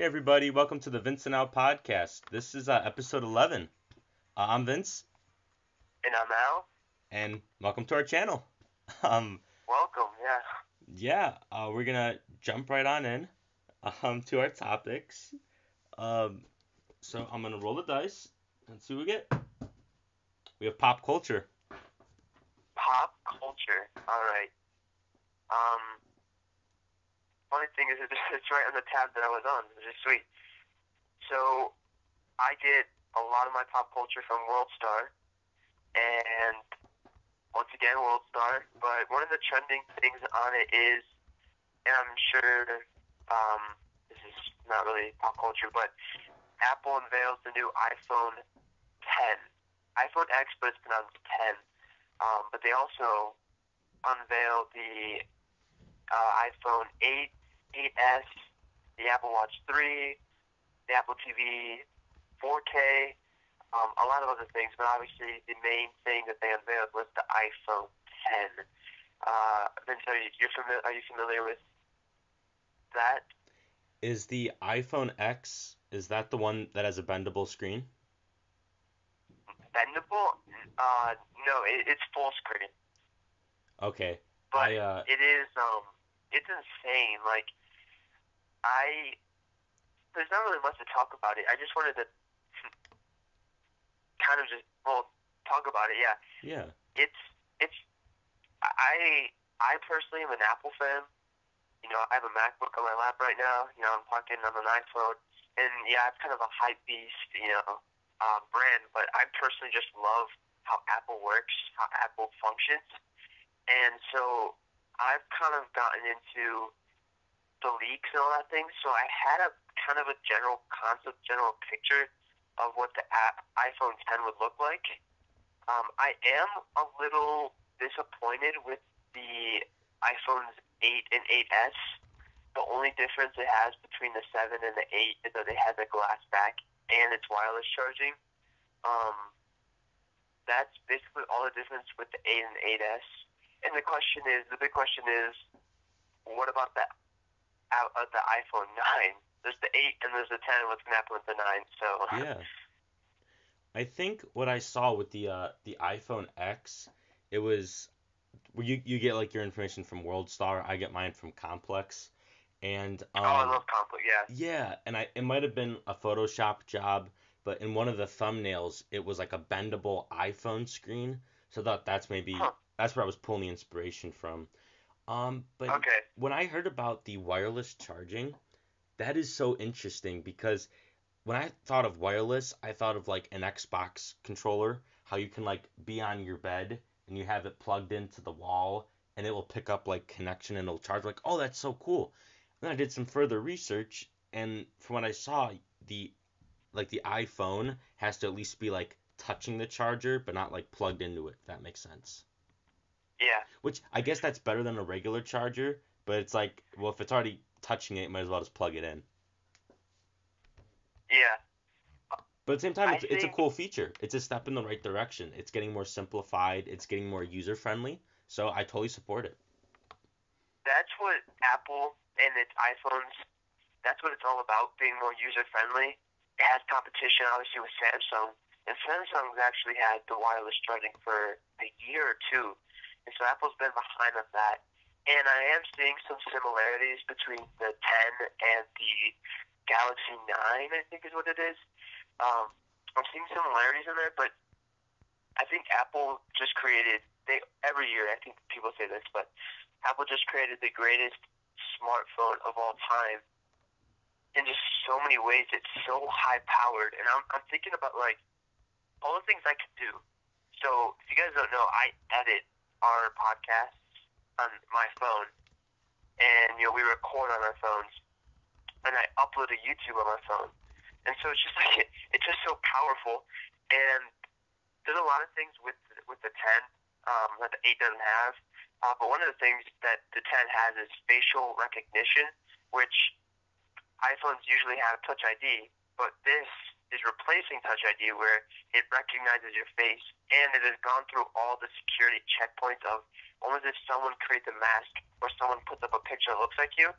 Hey everybody, welcome to the Vince&Al Podcast. This is episode 11. I'm Vince, And I'm Al. and welcome to our channel. Um, Welcome, yeah. we're gonna jump right on in to our topics. Um, so I'm gonna roll the dice and see what we get. We have pop culture. Pop culture. All right. Um, Funny thing is, it's right on the tab that I was on, which is sweet. So I get a lot of my pop culture from WorldStar, and once again, WorldStar. But one of the trending things on it is, and I'm sure this is not really pop culture, but Apple unveils the new iPhone 10. iPhone X, but it's pronounced 10. But they also unveiled the iPhone 8, 8S, the Apple Watch 3, the Apple TV 4K, a lot of other things, but obviously the main thing that they unveiled was the iPhone 10. Vince, are you familiar with that? Is the iPhone X, is that the one that has a bendable screen? Bendable? No, it's full screen. Okay. But it is, it's insane. Like, there's not really much to talk about it. I just wanted to talk about it, yeah. Yeah. I personally am an Apple fan. You know, I have a MacBook on my lap right now. You know, I'm talking on an iPhone. And, yeah, it's kind of a hype beast, brand. But I personally just love how Apple works, how Apple functions. And so I've kind of gotten into the leaks and all that thing. So I had a kind of a general concept, general picture of what the iPhone 10 would look like. I am a little disappointed with the iPhones 8 and 8S. The only difference it has between the 7 and the 8 is that it has a glass back and it's wireless charging. That's basically all the difference with the 8 and 8S. And the big question is, what about the iPhone 9? There's the 8 and there's the 10. What's going to happen with the 9? So Yeah. I think what I saw with the iPhone X, it was you get like your information from WorldStar. I get mine from Complex, and I love Complex. Yeah. yeah, and it might have been a Photoshop job, but in one of the thumbnails, it was like a bendable iPhone screen. So I thought that's where I was pulling the inspiration from. But Okay. when I heard about the wireless charging, that is so interesting because when I thought of wireless, I thought of like an Xbox controller, how you can like be on your bed and you have it plugged into the wall and it will pick up like connection and it'll charge. Like, oh, that's so cool. Then I did some further research, and from what I saw, the the iPhone has to at least be like touching the charger, but not like plugged into it, if that makes sense. Yeah. Which I guess that's better than a regular charger, but it's like, well, if it's already touching it, you might as well just plug it in. Yeah. But at the same time, I it's a think cool feature. It's a step in the right direction. It's getting more simplified. It's getting more user friendly. So I totally support it. that's what Apple and its iPhones, that's what it's all about, being more user friendly. It has competition, obviously, with Samsung. And Samsung's actually had the wireless charging for a year or two. And so Apple's been behind on that. And I am seeing some similarities between the 10 and the Galaxy 9, I think is what it is. I'm seeing similarities in there, but I think Apple just created, every year, I think people say this, but Apple just created the greatest smartphone of all time in just so many ways. It's so high powered, and I'm thinking about like all the things I could do. So if you guys don't know, I edit our podcasts on my phone, and we record on our phones, and I upload to YouTube on my phone, and so it's just like it's just so powerful. And there's a lot of things with the 10 that the 8 doesn't have. But one of the things that the 10 has is facial recognition, which iPhones usually have Touch ID, but this is replacing Touch ID where it recognizes your face, and it has gone through all the security checkpoints of almost if someone creates a mask or someone puts up a picture that looks like you,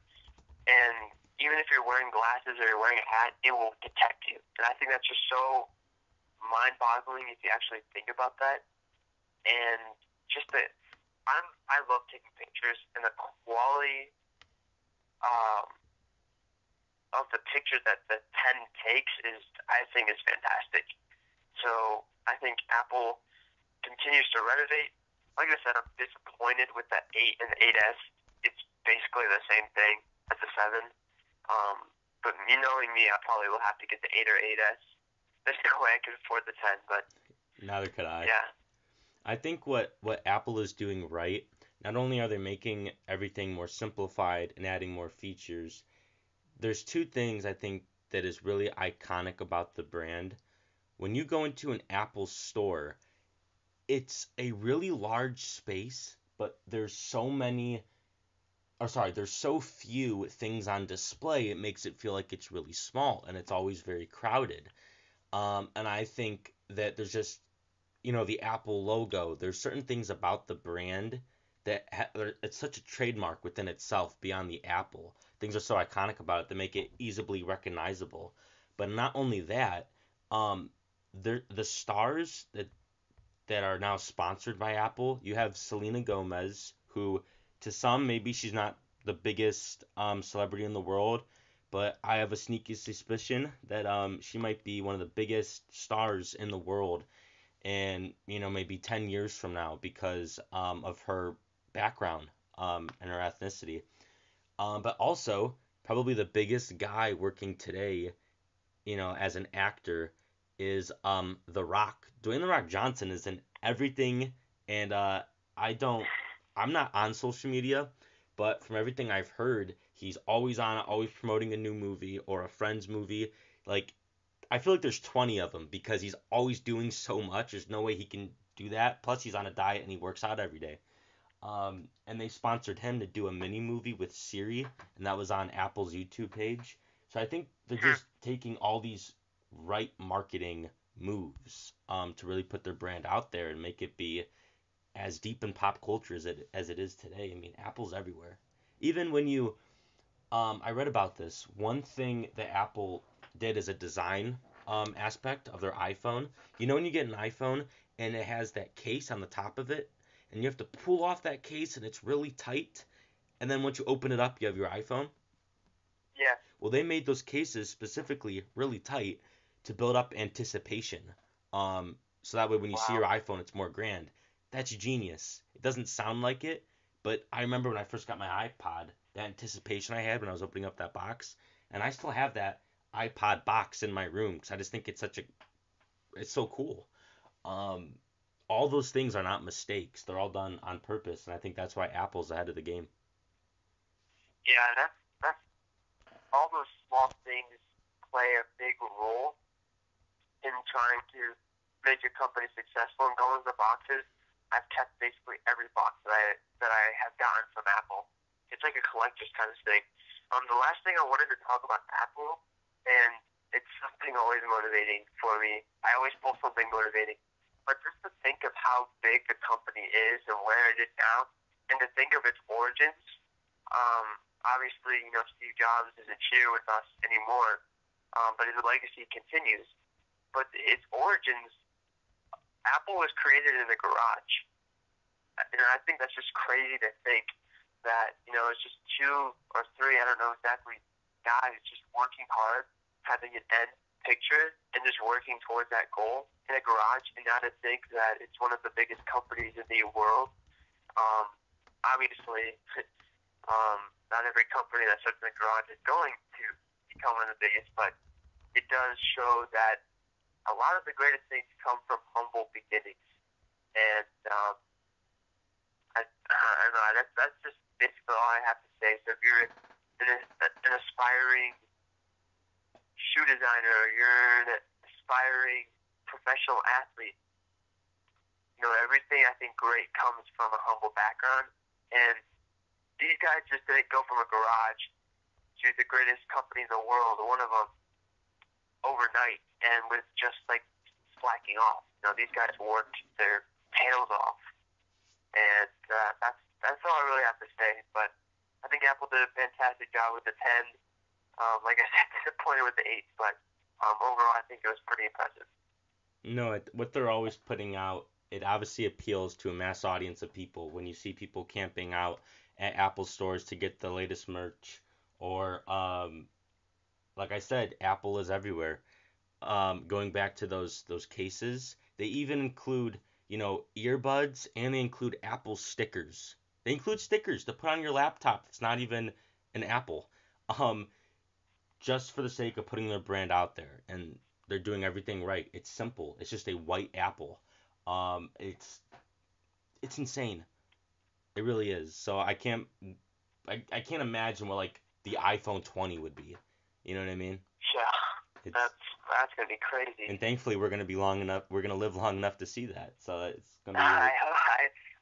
and even if you're wearing glasses or you're wearing a hat, it will detect you. And I think that's just so mind-boggling if you actually think about that. And just that, I love taking pictures, and the quality of the pictures that the 10 takes I think, is fantastic. So I think Apple continues to renovate. Like I said, I'm disappointed with the 8 and the 8S. It's basically the same thing as the 7. But me knowing me, I probably will have to get the 8 or 8S. There's no way I could afford the 10, but neither could I. Yeah. I think what Apple is doing right, not only are they making everything more simplified and adding more features, there's two things I think that is really iconic about the brand. When you go into an Apple store, it's a really large space, but there's so few things on display, it makes it feel like it's really small, and it's always very crowded. And I think that there's just, the Apple logo, there's certain things about the brand that it's such a trademark within itself beyond the Apple. Things are so iconic about it that make it easily recognizable. But not only that, the stars that are now sponsored by Apple, you have Selena Gomez, who to some maybe she's not the biggest celebrity in the world, but I have a sneaky suspicion that she might be one of the biggest stars in the world, and maybe 10 years from now because of her background and her ethnicity. But also probably the biggest guy working today, as an actor is The Rock. Dwayne The Rock Johnson is in everything, and I'm not on social media, but from everything I've heard, he's always on it, always promoting a new movie or a friend's movie. Like, I feel like there's 20 of them because he's always doing so much. There's no way he can do that. Plus, he's on a diet and he works out every day. And they sponsored him to do a mini movie with Siri, and that was on Apple's YouTube page. So I think they're just taking all these right marketing moves to really put their brand out there and make it be as deep in pop culture as it is today. I mean, Apple's everywhere. Even when I read about this. One thing that Apple did as a design aspect of their iPhone. When you get an iPhone and it has that case on the top of it, and you have to pull off that case and it's really tight, and then once you open it up, you have your iPhone? Yeah. Well, they made those cases specifically really tight to build up anticipation. So that way when you see your iPhone, it's more grand. That's genius. It doesn't sound like it, but I remember when I first got my iPod, that anticipation I had when I was opening up that box, and I still have that iPod box in my room because I just think it's so cool. All those things are not mistakes. They're all done on purpose, and I think that's why Apple's ahead of the game. Yeah, that's all those small things play a big role in trying to make your company successful. And going to the boxes, I've kept basically every box that I have gotten from Apple. It's like a collector's kind of thing. The last thing I wanted to talk about Apple, and it's something always motivating for me. I always pull something motivating. But just to think of how big the company is and where it is now, and to think of its origins, obviously, Steve Jobs isn't here with us anymore, but his legacy continues. But its origins, Apple was created in a garage. And I think that's just crazy to think that, it's just 2 or 3, I don't know exactly, guys just working hard, having an end picture, and just working towards that goal in a garage, and not to think that it's one of the biggest companies in the world. Obviously, not every company that starts in a garage is going to become one of the biggest, but it does show that a lot of the greatest things come from humble beginnings. And I don't know, that's just basically all I have to say. So if you're an aspiring shoe designer, you're an aspiring professional athlete, everything I think great comes from a humble background. And these guys just didn't go from a garage to the greatest company in the world, one of them, overnight, and with just like slacking off. These guys worked their tails off, and that's all I really have to say. But I think Apple did a fantastic job with the 10. Like I said, disappointed with the 8, but overall I think it was pretty impressive. No, what they're always putting out, it obviously appeals to a mass audience of people. When you see people camping out at Apple stores to get the latest merch, or like I said, Apple is everywhere. Going back to those cases, they even include, earbuds, and they include Apple stickers. They include stickers to put on your laptop. It's not even an Apple. Um, just for the sake of putting their brand out there, and they're doing everything right. It's simple. It's just a white apple. It's insane. It really is. So I can't imagine what like the iPhone 20 would be. You know what I mean? Yeah, It's that's gonna be crazy. and thankfully we're gonna be long enough. We're gonna live long enough to see that. So it's gonna be really.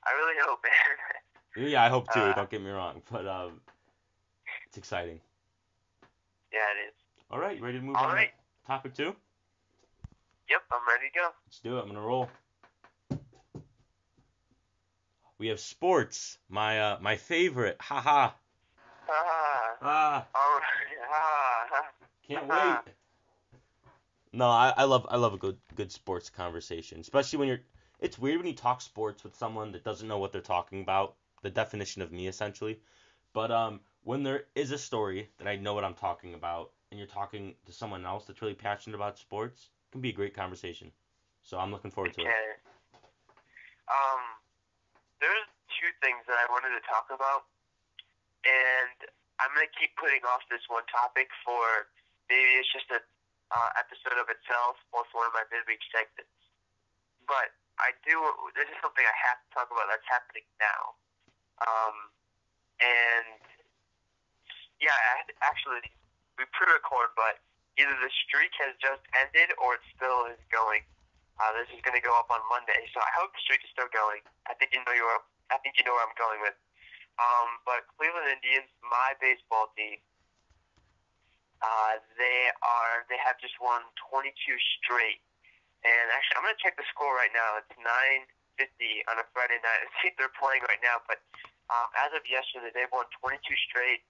I really hope, man. Yeah, I hope too. uh, Don't get me wrong, but it's exciting. yeah, it is. All right, you ready to move All on to right. topic 2? Yep, I'm ready to go. Let's do it. I'm gonna roll. We have sports. My favorite. Haha. Ah. All right. Can't wait. No, I love a good sports conversation, especially when you're. It's weird when you talk sports with someone that doesn't know what they're talking about. The definition of me essentially. But when there is a story that I know what I'm talking about, and you're talking to someone else that's really passionate about sports, it can be a great conversation. So I'm looking forward to it. Okay. Um, there's two things that I wanted to talk about, and I'm gonna keep putting off this one topic for maybe it's just a episode of itself or for one of my midweek segments. But I do. This is something I have to talk about that's happening now. And yeah, actually, we pre-record, but either the streak has just ended or it still is going. This is going to go up on Monday, so I hope the streak is still going. I think you know where I'm going with. But Cleveland Indians, my baseball team, they have just won 22 straight. And actually, I'm going to check the score right now. It's 9:50 on a Friday night. I think they're playing right now, but as of yesterday, they've won 22 straight.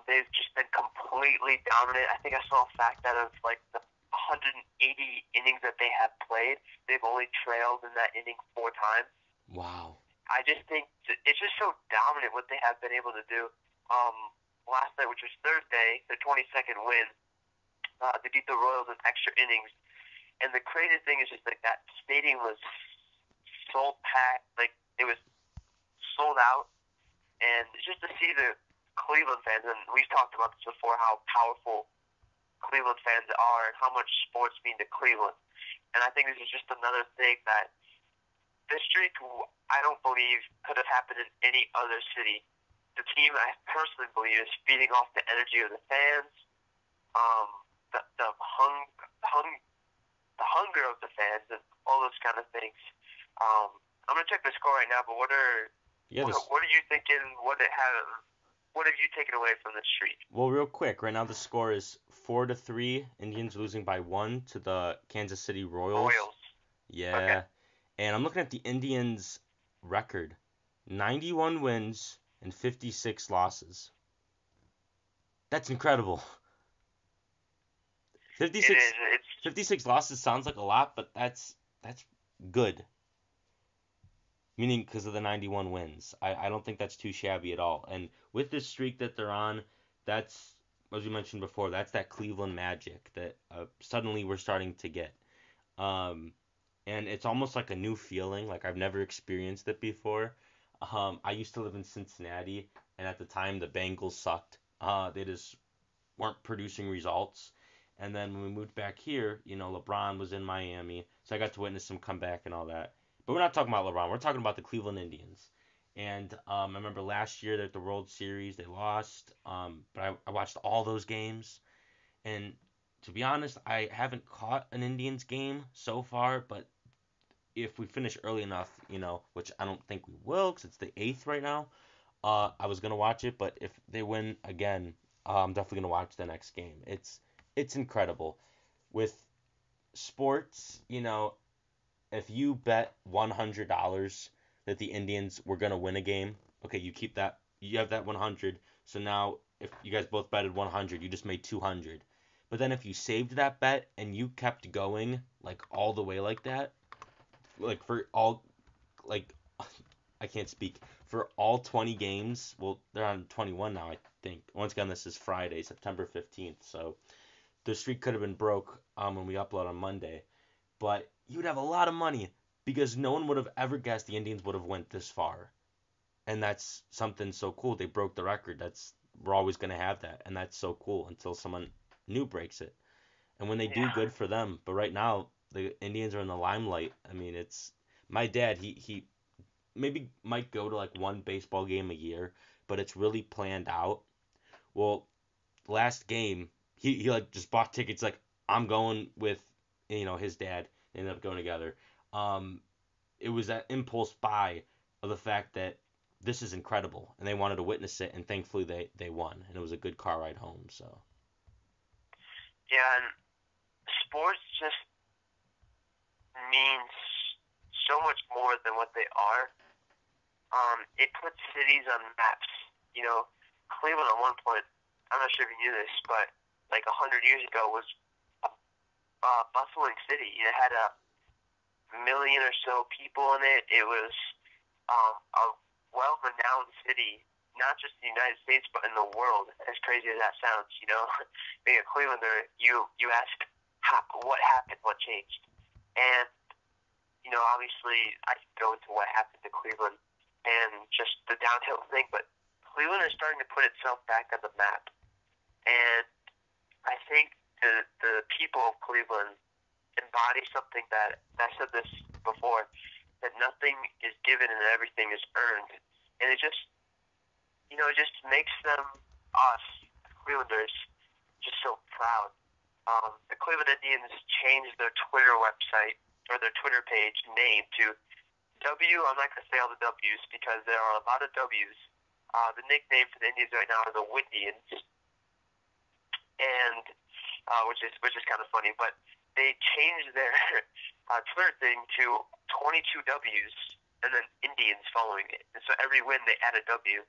They've just been completely dominant. I think I saw a fact out of like the 180 innings that they have played, they've only trailed in that inning 4 times. Wow. I just think it's just so dominant what they have been able to do. Last night, which was Thursday, the 22nd win, they beat the Royals in extra innings. And the crazy thing is just like that stadium was so packed, like it was sold out. And just to see the Cleveland fans, and we've talked about this before, how powerful Cleveland fans are and how much sports mean to Cleveland. And I think this is just another thing that this streak, I don't believe, could have happened in any other city. The team, I personally believe, is feeding off the energy of the fans, the hunger of the fans, and all those kind of things. I'm gonna check the score right now, but what are you thinking? What have you taken away from this streak? Well, real quick, right now the score is 4-3. Indians losing by 1 to the Kansas City Royals. Yeah. Okay. And I'm looking at the Indians' record: 91 wins and 56 losses. That's incredible. 56. It is. 56 losses sounds like a lot, but that's good. Meaning because of the 91 wins. I don't think that's too shabby at all. And with this streak that they're on, that's, as you mentioned before, that's that Cleveland magic that suddenly we're starting to get. And it's almost like a new feeling. Like I've never experienced it before. I used to live in Cincinnati, and at the time the Bengals sucked. They just weren't producing results. And then when we moved back here, LeBron was in Miami, so I got to witness him come back and all that. But we're not talking about LeBron. We're talking about the Cleveland Indians. And I remember last year at the World Series, they lost. But I watched all those games. And to be honest, I haven't caught an Indians game so far. But if we finish early enough, which I don't think we will because it's the 8th right now, I was going to watch it. But if they win again, I'm definitely going to watch the next game. It's incredible. With sports, if you bet $100 that the Indians were going to win a game, okay, you keep that, you have that 100. So now if you guys both betted 100, you just made 200. But then if you saved that bet and you kept going like all the way like that, like for all like I can't speak for all 20 games. Well, they're on 21 now, I think. Once again, this is Friday, September 15th. So the streak could have been broke when we upload on Monday. But you'd have a lot of money because no one would have ever guessed the Indians would have went this far. And that's something so cool. They broke the record. We're always gonna have that, and that's so cool until someone new breaks it. And when they do, Yeah. good for them. But right now, the Indians are in the limelight. I mean, it's my dad. He maybe might go to like one baseball game a year, but it's really planned out. Well, last game, he like just bought tickets. Like I'm going with his dad. They ended up going together. Um, it was that impulse buy of the fact that this is incredible, and they wanted to witness it, and thankfully they won, and it was a good car ride home. So Yeah, and sports just means so much more than what they are. It puts cities on maps. You know, Cleveland at one point, I'm not sure if you knew this, but like 100 years ago was a bustling city. It had a million or so people in it. It was a well-renowned city, not just in the United States, but in the world. As crazy as that sounds, being a Clevelander, you ask what happened, what changed, and obviously I can go into what happened to Cleveland and just the downhill thing, but Cleveland is starting to put itself back on the map, and I think the people of Cleveland embody something that I said this before, that nothing is given and everything is earned, and it just it just makes them, us Clevelanders, just so proud. The Cleveland Indians changed their Twitter website or their Twitter page name to I'm not going to say all the W's because there are a lot of W's. The nickname for the Indians right now are the Windians, and which is kind of funny. But they changed their Twitter thing to 22 W's and then Indians following it. And so every win they add a W.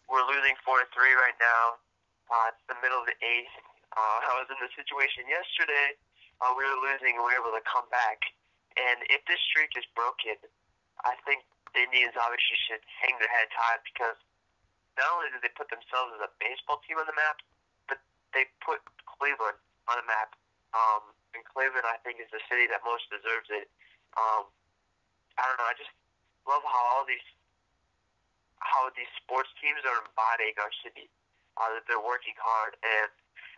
We're losing 4-3 right now. It's the middle of the eighth. I was in the situation yesterday. We were losing and we were able to come back. And if this streak is broken, I think the Indians obviously should hang their heads high because not only did they put themselves as a baseball team on the map, but they put Cleveland on the map. And Cleveland, I think, is the city that most deserves it. I don't know. I just love how these sports teams are embodying our city. That they're working hard, and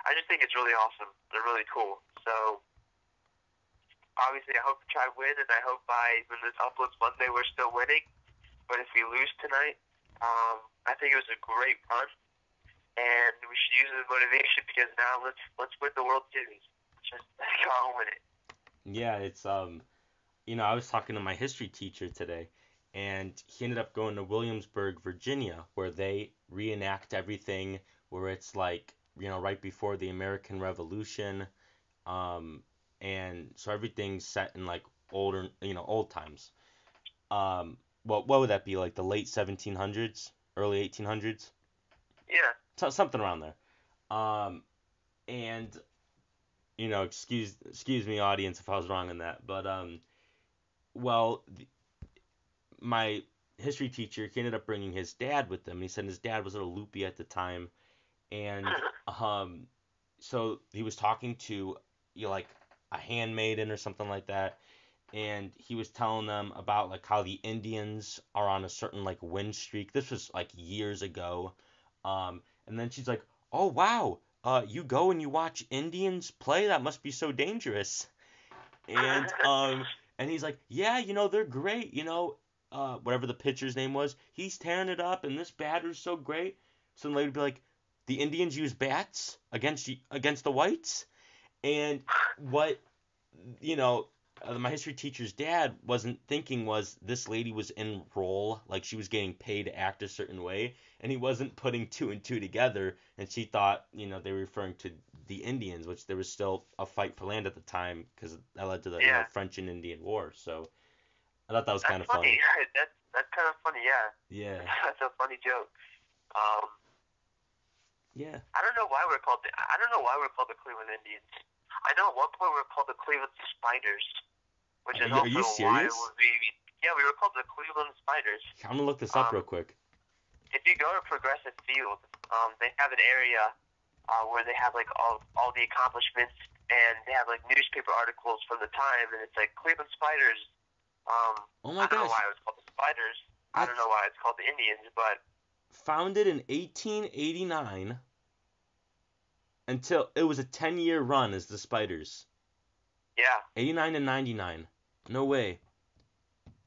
I just think it's really awesome. They're really cool. So obviously, I hope to try to win, and I hope by when this uploads Monday, we're still winning. But if we lose tonight, I think it was a great run, and we should use it as motivation because now let's win the World Series. Let's go out and win it. yeah, it's I was talking to my history teacher today, and he ended up going to Williamsburg, Virginia, where they reenact everything, where it's like right before the American Revolution, and so everything's set in like old times. What would that be, like the late 1700s, early 1800s? Yeah. So, something around there. And excuse me, audience, if I was wrong on that, but well, my history teacher, he ended up bringing his dad with him. And he said his dad was a little loopy at the time, and so he was talking to like a handmaiden or something like that, and he was telling them about like how the Indians are on a certain like win streak. This was like years ago. And then she's like, "Oh wow, you go and you watch Indians play? That must be so dangerous." And he's like, "Yeah, they're great. Whatever the pitcher's name was, he's tearing it up, and this batter's so great." So the lady would be like, "The Indians use bats against the whites?" And what my history teacher's dad wasn't thinking was this lady was in role, like she was getting paid to act a certain way, and he wasn't putting two and two together, and she thought they were referring to the Indians, which there was still a fight for land at the time because that led to the French and Indian War. So I thought that was kind of funny. That's kind of funny, yeah. Yeah. That's a funny joke. Yeah. I don't know why we're called the Cleveland Indians. I know at one point we were called the Cleveland Spiders, which is Are you also why serious? we were called the Cleveland Spiders. I'm gonna look this up real quick. If you go to Progressive Field, they have an area where they have like all the accomplishments, and they have like newspaper articles from the time, and it's like Cleveland Spiders. Oh my I don't know gosh. why it was called the Spiders. I don't know why it's called the Indians, but Founded in 1889 until it was a 10-year run as the Spiders. yeah, 89 to 99. No way.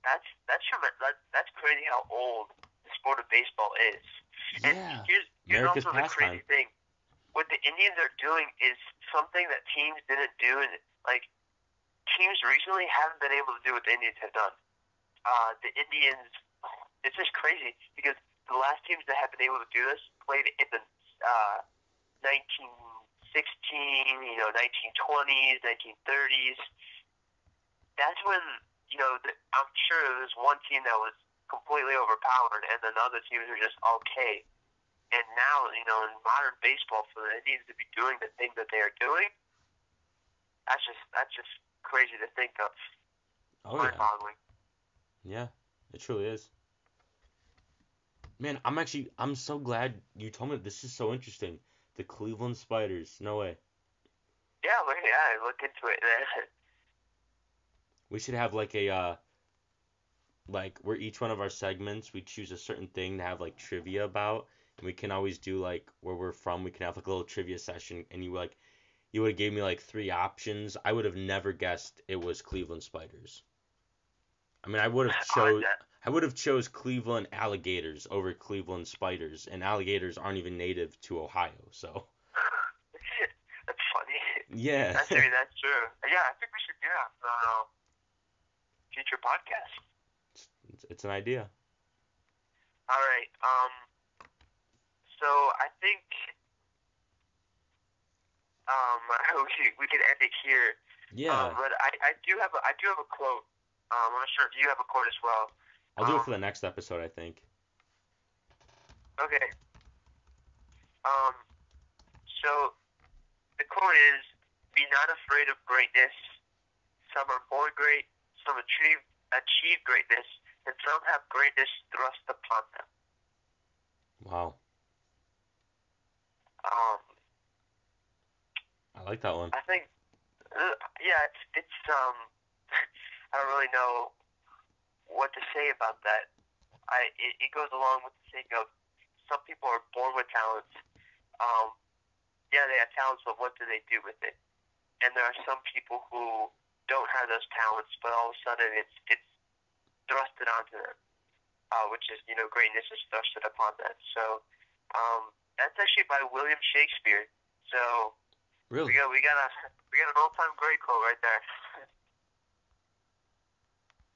that's crazy how old the sport of baseball is. And Yeah. here's America's also the crazy pastime. thing. What the Indians are doing is something that teams didn't do, and like teams recently haven't been able to do what the Indians have done. The Indians, it's just crazy because the last teams that have been able to do this played in the 1916, 1920s, 1930s. That's when, I'm sure there was one team that was completely overpowered, and then other teams were just okay. And now, in modern baseball, for the Indians to be doing the thing that they are doing, that's just crazy to think of. Oh Mind-boggling. yeah. Yeah, it truly is. Man, I'm so glad you told me. This is so interesting. The Cleveland Spiders. No way. Yeah, look into it. We should have like like where each one of our segments we choose a certain thing to have like trivia about, and we can always do like where we're from. We can have like a little trivia session, and you would have gave me like 3 options. I would have never guessed it was Cleveland Spiders. I mean, I would have chose Cleveland Alligators over Cleveland Spiders, and alligators aren't even native to Ohio, so That's funny. yeah. That's true. Yeah, I think we should do that for future podcast. It's an idea. All right. So I think we can end it here. Yeah. But I do have a quote. I'm not sure if you have a quote as well. I'll do it for the next episode, I think. Okay. So the quote is, "Be not afraid of greatness. Some are born great, some achieve greatness, and some have greatness thrust upon them." Wow. I like that one. I think, it's I don't really know what to say about that. It goes along with the thing of some people are born with talents. They have talents, but what do they do with it? And there are some people who don't have those talents, but all of a sudden it's thrusted onto them, which is greatness is thrusted upon them. So that's actually by William Shakespeare. So Really? we got an all-time great quote right there.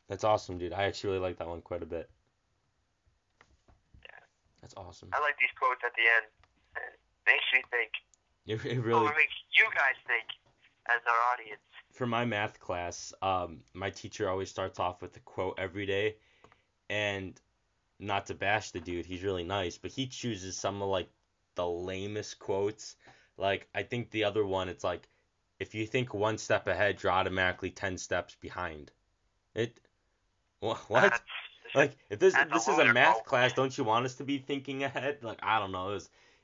That's awesome, dude. I actually really like that one quite a bit. Yeah. That's awesome. I like these quotes at the end. It makes me think. It really It makes you guys think as our audience. For my math class, my teacher always starts off with a quote every day, and not to bash the dude, he's really nice, but he chooses some of like the lamest quotes. Like I think the other one, it's like, if you think one step ahead, you're automatically 10 steps behind. What? Like if this is a math class, don't you want us to be thinking ahead? Like I don't know.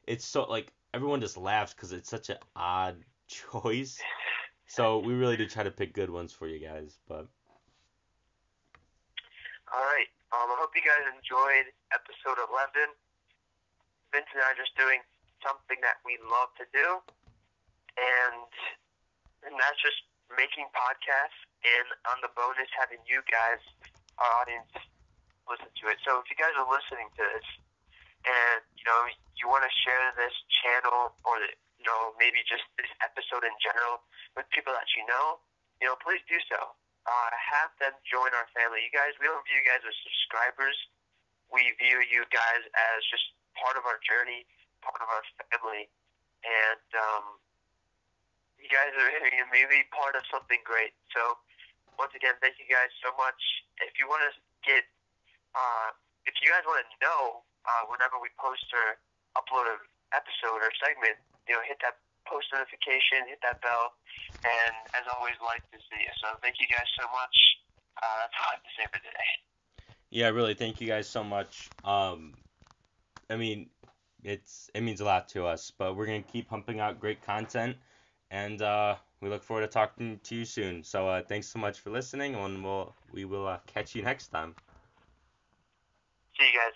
It's so like everyone just laughs because it's such an odd choice. So we really do try to pick good ones for you guys, but. All right. I hope you guys enjoyed episode 11. Vince and I are just doing something that we love to do, and that's just making podcasts, and on the bonus, having you guys, our audience, listen to it. So if you guys are listening to this, and you want to share this channel, or maybe just this episode in general with people that please do so. Have them join our family. We don't view you guys as subscribers. We view you guys as just part of our journey, part of our family, and you guys are maybe part of something great. So once again, thank you guys so much. If you want to if you guys want to know whenever we post or upload episode or segment, hit that post notification, hit that bell, and as always, like to see you. So thank you guys so much. That's all I have to say for today. Yeah, really, thank you guys so much. I mean, it means a lot to us, but we're gonna keep pumping out great content, and we look forward to talking to you soon. So thanks so much for listening, and we will catch you next time. See you guys.